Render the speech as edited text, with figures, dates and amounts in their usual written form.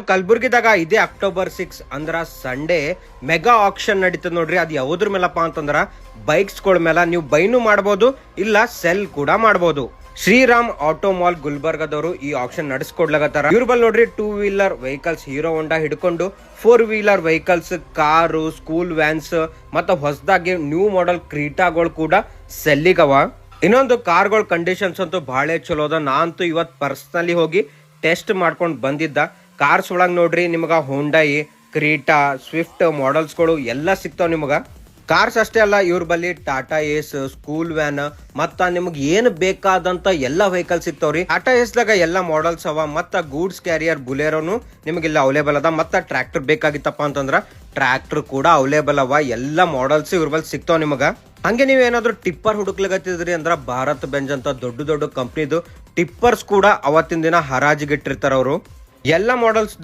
ಕಲಬುರ್ಗಿದಾಗ ಇದೇ ಅಕ್ಟೋಬರ್ 6 ಅಂದ್ರ ಸಂಡೇ ಮೆಗಾ ಆಕ್ಷನ್ ನಡೀತದ ನೋಡ್ರಿ. ಅದು ಯಾವ್ದ್ರ ಮೇಲಪ್ಪ ಅಂತಂದ್ರ ಬೈಕ್ಸ್ ಗಳ ಮೇಲೆ ನೀವು ಬೈನು ಮಾಡಬಹುದು, ಇಲ್ಲ ಸೆಲ್ ಕೂಡ ಮಾಡಬಹುದು. ಶ್ರೀರಾಮ್ ಆಟೋ ಮಾಲ್ ಗುಲ್ಬರ್ಗದವರು ಈ ಆಕ್ಷನ್ ನಡೆಸ್ಕೊಡ್ಲಾಗತ್ತಾರ. ಇವ್ರ ಬಲ್ ನೋಡ್ರಿ 2 ವೀಲರ್ ವೆಹಿಕಲ್ಸ್ ಹೀರೋ ಹೋಂಡಾ ಹಿಡ್ಕೊಂಡು 4 wheeler vehicles, car, school wands ಮತ್ತ ಹೊಸದಾಗಿ ನ್ಯೂ ಮಾಡೆಲ್ ಕ್ರೀಟಾಗಳು ಕೂಡ ಸೆಲ್ಲಿಗವ. ಇನ್ನೊಂದು ಕಾರ್ಗಳ ಕಂಡೀಷನ್ಸ್ ಅಂತೂ ಬಹಳ ಚಲೋ ಅದ. ನಾ ಅಂತೂ ಇವತ್ತು ಪರ್ಸನಲಿ ಹೋಗಿ ಟೆಸ್ಟ್ ಮಾಡ್ಕೊಂಡು ಬಂದಿದ್ದ. ಕಾರ್ಸ್ ಒಳಗೆ ನೋಡ್ರಿ ನಿಮಗ ಹೋಂಡಾಯಿ, ಕ್ರೀಟಾ, ಸ್ವಿಫ್ಟ್ ಮಾಡೆಲ್ಸ್ಗಳು ಎಲ್ಲ ಸಿಗ್ತಾವ ನಿಮಗ. ಕಾರ್ಸ್ ಅಷ್ಟೇ ಅಲ್ಲ, ಇವ್ರ ಬಲ್ಲಿ ಟಾಟಾ ಏಸ್, ಸ್ಕೂಲ್ ವ್ಯಾನ್ ಮತ್ತ ನಿಮ್ಗೆ ಏನು ಬೇಕಾದಂತ ಎಲ್ಲ ವೆಹಿಕಲ್ ಸಿಗ್ತಾವ್ರಿ. ಟಾಟಾ ಏಸ್ ದಾಗ ಎಲ್ಲ ಮಾಡೆಲ್ಸ್ ಅವ. ಮತ್ತ ಗೂಡ್ಸ್ ಕ್ಯಾರಿಯರ್ ಬುಲೆರೋನು ನಿಮಗಿಲ್ಲ ಅವೈಲೇಬಲ್ ಅದ. ಮತ್ತ ಟ್ರ್ಯಾಕ್ಟರ್ ಬೇಕಾಗಿತ್ತಪ್ಪ ಅಂತಂದ್ರ ಟ್ರ್ಯಾಕ್ಟರ್ ಕೂಡ ಅವೈಲೇಬಲ್ ಅವ. ಎಲ್ಲ ಮಾಡೆಲ್ಸ್ ಇವ್ರ ಬಲ್ಲಿ ಸಿಗ್ತಾವ ನಿಮಗ. ಹಂಗೆ ನೀವೇನಾದ್ರೂ ಟಿಪ್ಪರ್ ಹುಡುಕ್ಲಿಗತ್ತಿದ್ರಿ ಅಂದ್ರ ಭಾರತ್ ಬೆಂಜ್ ಅಂತ ದೊಡ್ಡ ದೊಡ್ಡ ಕಂಪ್ನಿದು ಟಿಪ್ಪರ್ಸ್ ಕೂಡ ಅವತ್ತಿನ ದಿನ ಹರಾಜಿಗಿಟ್ಟಿರ್ತಾರ ಅವರು. ಎಲ್ಲ ಮಾಡೆಲ್ಸ್